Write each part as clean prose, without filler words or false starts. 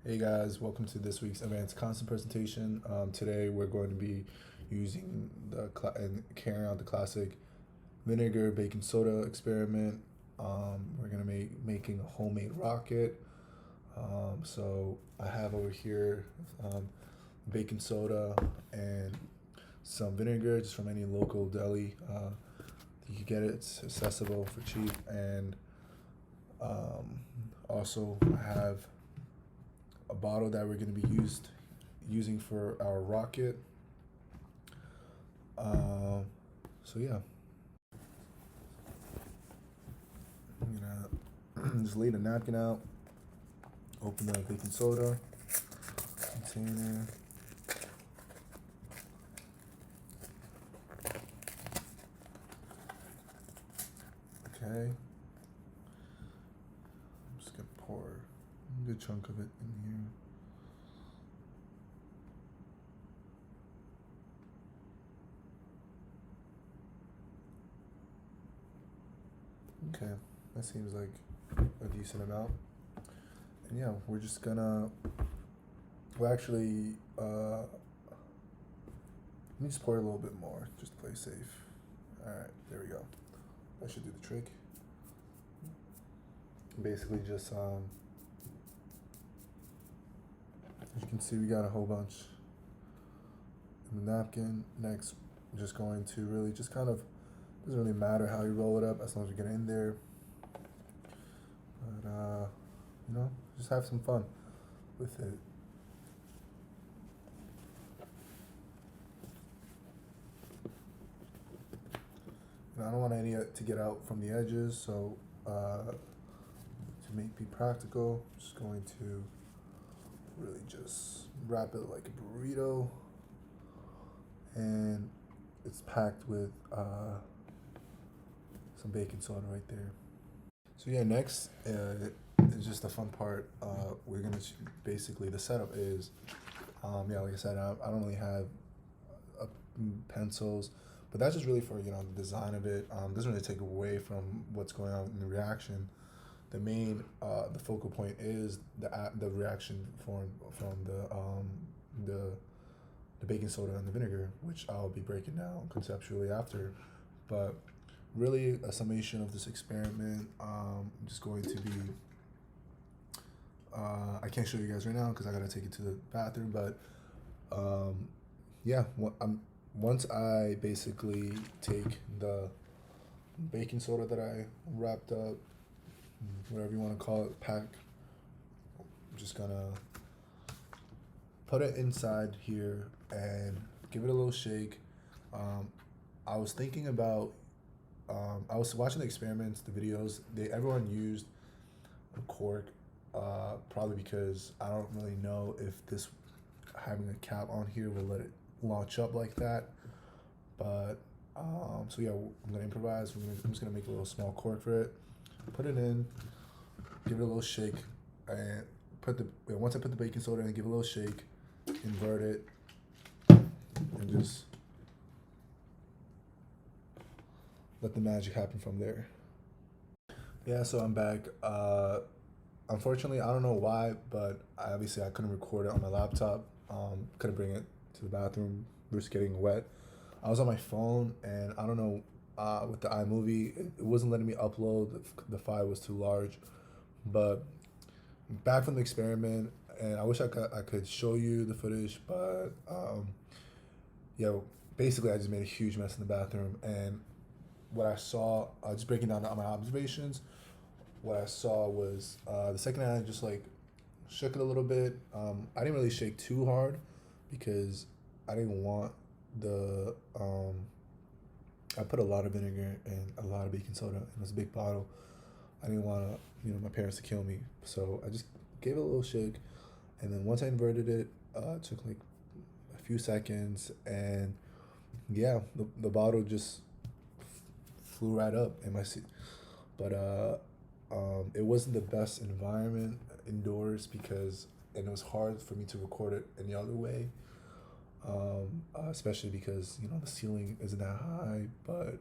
Hey guys, welcome to this week's advanced constant presentation. Today we're going to be using and carrying out the classic vinegar baking soda experiment. We're gonna making a homemade rocket. So I have over here baking soda and some vinegar just from any local deli. You can get it; it's accessible for cheap, and um, also I have a bottle that we're going to be using for our rocket. Um, so yeah, I'm gonna just lay the napkin out, open the baking soda container. Okay, I'm just gonna pour a good chunk of it in here. Okay, that seems like a decent amount. And yeah, we're just gonna. Well, actually, let me just pour a little bit more, just to play safe. All right, there we go. That should do the trick. Basically, just as you can see, we got a whole bunch in the napkin. Next, I'm just going to really just kind of, doesn't really matter how you roll it up as long as you get in there. But just have some fun with it. And I don't want any to get out from the edges, so to be practical, I'm just going to really just wrap it like a burrito, and it's packed with some baking soda right there. So yeah, next is just the fun part. We're gonna basically the setup is, yeah, like I said, I don't really have uh, pencils, but that's just really for the design of it. Doesn't really take away from what's going on in the reaction. The main the focal point is the reaction formed from the the baking soda and the vinegar, which I'll be breaking down conceptually after. But really, a summation of this experiment. I'm just going to be. I can't show you guys right now because I gotta take it to the bathroom. But yeah, once I basically take the baking soda that I wrapped up, whatever you want to call it, pack. I'm just gonna put it inside here and give it a little shake. Um, I was thinking about. I was watching the experiments, the videos. Everyone used a cork, probably because I don't really know if this having a cap on here will let it launch up like that. But so yeah, I'm gonna improvise. I'm just gonna make a little small cork for it. Put it in, give it a little shake, and once I put the baking soda in, give it a little shake, invert it, and just let the magic happen from there. Yeah, so I'm back. Unfortunately, I don't know why, but obviously I couldn't record it on my laptop. Couldn't bring it to the bathroom. Risk getting wet. I was on my phone, and I don't know. With the iMovie, it wasn't letting me upload. The file was too large. But back from the experiment, and I wish I could show you the footage, but yeah, basically I just made a huge mess in the bathroom, and what I saw, just breaking down my observations, what I saw was the second I just like shook it a little bit. I didn't really shake too hard because I didn't want the. I put a lot of vinegar and a lot of baking soda in this big bottle. I didn't want my parents to kill me, so I just gave it a little shake, and then once I inverted it, it took like a few seconds, and yeah, the bottle just flew right up in my seat. But it wasn't the best environment indoors because, and it was hard for me to record it any other way. Especially because the ceiling isn't that high, but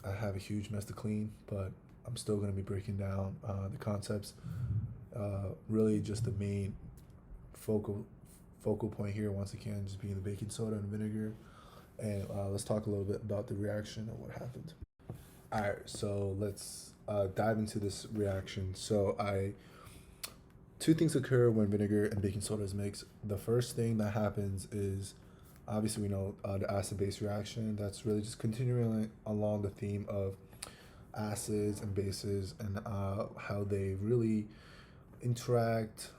I have a huge mess to clean. But I'm still gonna be breaking down the concepts. Really, just the main focal focal point here once again just being the baking soda and vinegar. And let's talk a little bit about the reaction and what happened. All right, so let's dive into this reaction. Two things occur when vinegar and baking soda is mixed. The first thing that happens is obviously we know the acid base reaction. That's really just continuing along the theme of acids and bases and how they really interact,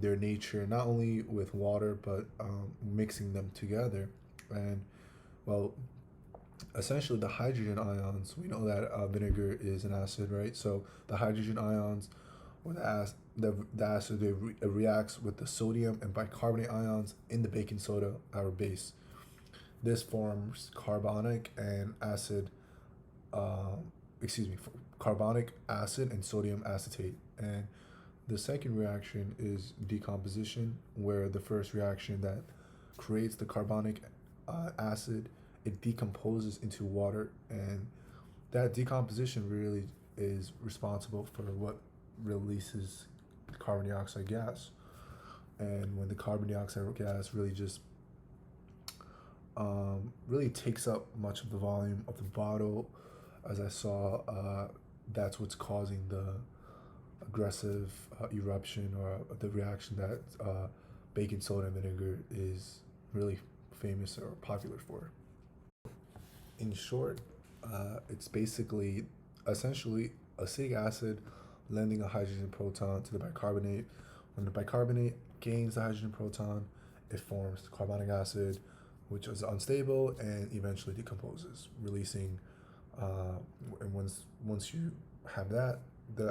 their nature, not only with water, but mixing them together. And well, essentially the hydrogen ions, we know that vinegar is an acid, right? So the hydrogen ions or the acid reacts with the sodium and bicarbonate ions in the baking soda, our base. This forms carbonic and acid, um, excuse me, carbonic acid and sodium acetate. And the second reaction is decomposition, where the first reaction that creates the carbonic acid, it decomposes into water, and that decomposition really is responsible for what releases carbon dioxide gas. And when the carbon dioxide gas really just really takes up much of the volume of the bottle, as I saw, that's what's causing the aggressive eruption or the reaction that baking soda and vinegar is really famous or popular for. In short, it's basically essentially acetic acid lending a hydrogen proton to the bicarbonate. When the bicarbonate gains the hydrogen proton, it forms carbonic acid, which is unstable and eventually decomposes, releasing. And once you have that,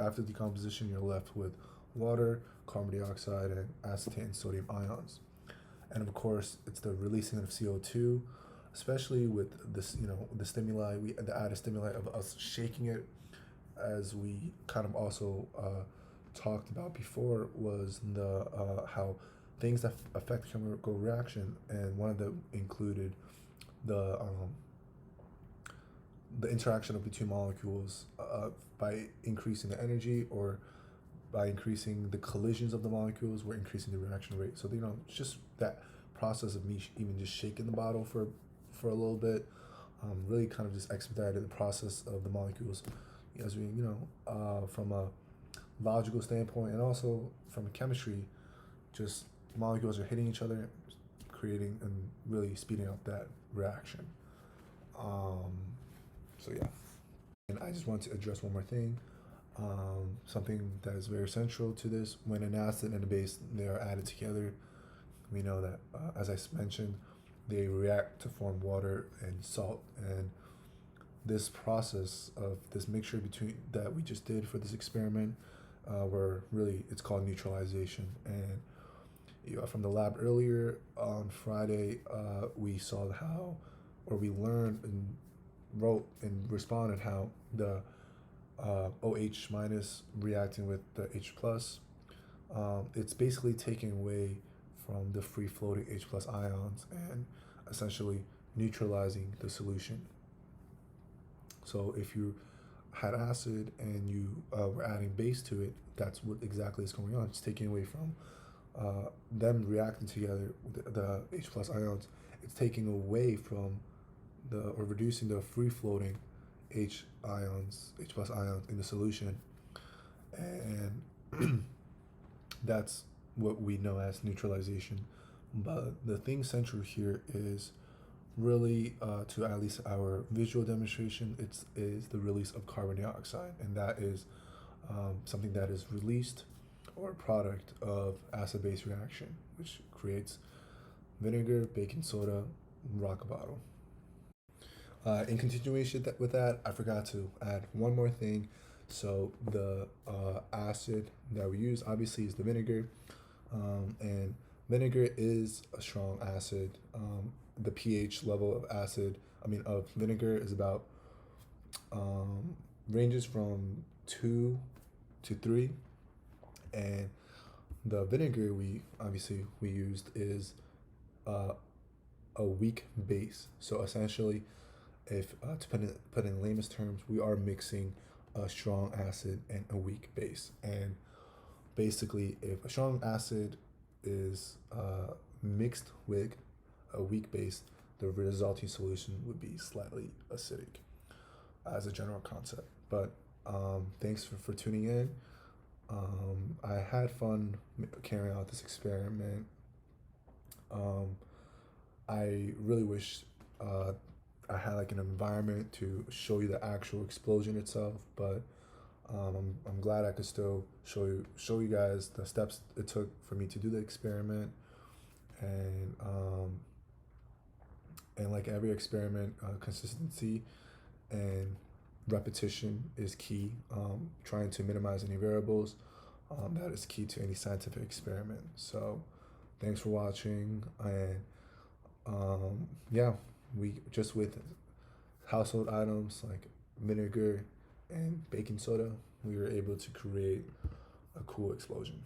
after decomposition, you're left with water, carbon dioxide, and acetate and sodium ions. And of course, it's the releasing of CO2, especially with this, the stimuli, the added stimuli of us shaking it, as we kind of also talked about before, was the how things that affect chemical reaction, and one of them included the um, the interaction of between molecules by increasing the energy or by increasing the collisions of the molecules, we're increasing the reaction rate. So just that process of me even just shaking the bottle for a little bit, really kind of just expedited the process of the molecules, as we from a logical standpoint and also from chemistry, just molecules are hitting each other, creating and really speeding up that reaction. Um, so yeah, and I just want to address one more thing. Something that is very central to this: when an acid and a base they are added together, we know that, as I mentioned, they react to form water and salt. And this process of this mixture between that we just did for this experiment, where really it's called neutralization. And from the lab earlier on Friday, we saw how, or we learned and wrote and responded how the OH minus reacting with the H plus, it's basically taking away from the free floating H plus ions and essentially neutralizing the solution. So if you had acid and you were adding base to it, that's what exactly is going on. It's taking away from them reacting together with the H plus ions. It's taking away from or reducing the free floating H plus ions in the solution, and that's what we know as neutralization. But the thing central here is really, to at least our visual demonstration, is the release of carbon dioxide, and that is something that is released or a product of acid-base reaction, which creates vinegar, baking soda, rock bottle. In continuation with that, I forgot to add one more thing. So the acid that we use obviously is the vinegar, and vinegar is a strong acid. The pH level of of vinegar is about, ranges from 2 to 3, and the vinegar we used is uh, a weak base. So essentially, if to put in layman's terms, we are mixing a strong acid and a weak base. And basically, if a strong acid is mixed with a weak base, the resulting solution would be slightly acidic as a general concept. But thanks for tuning in. I had fun carrying out this experiment. I really wish I had like an environment to show you the actual explosion itself, but I'm glad I could still show you guys the steps it took for me to do the experiment, and like every experiment, consistency and repetition is key. Trying to minimize any variables, that is key to any scientific experiment. So, thanks for watching, and yeah, we just with household items like vinegar and baking soda, we were able to create a cool explosion.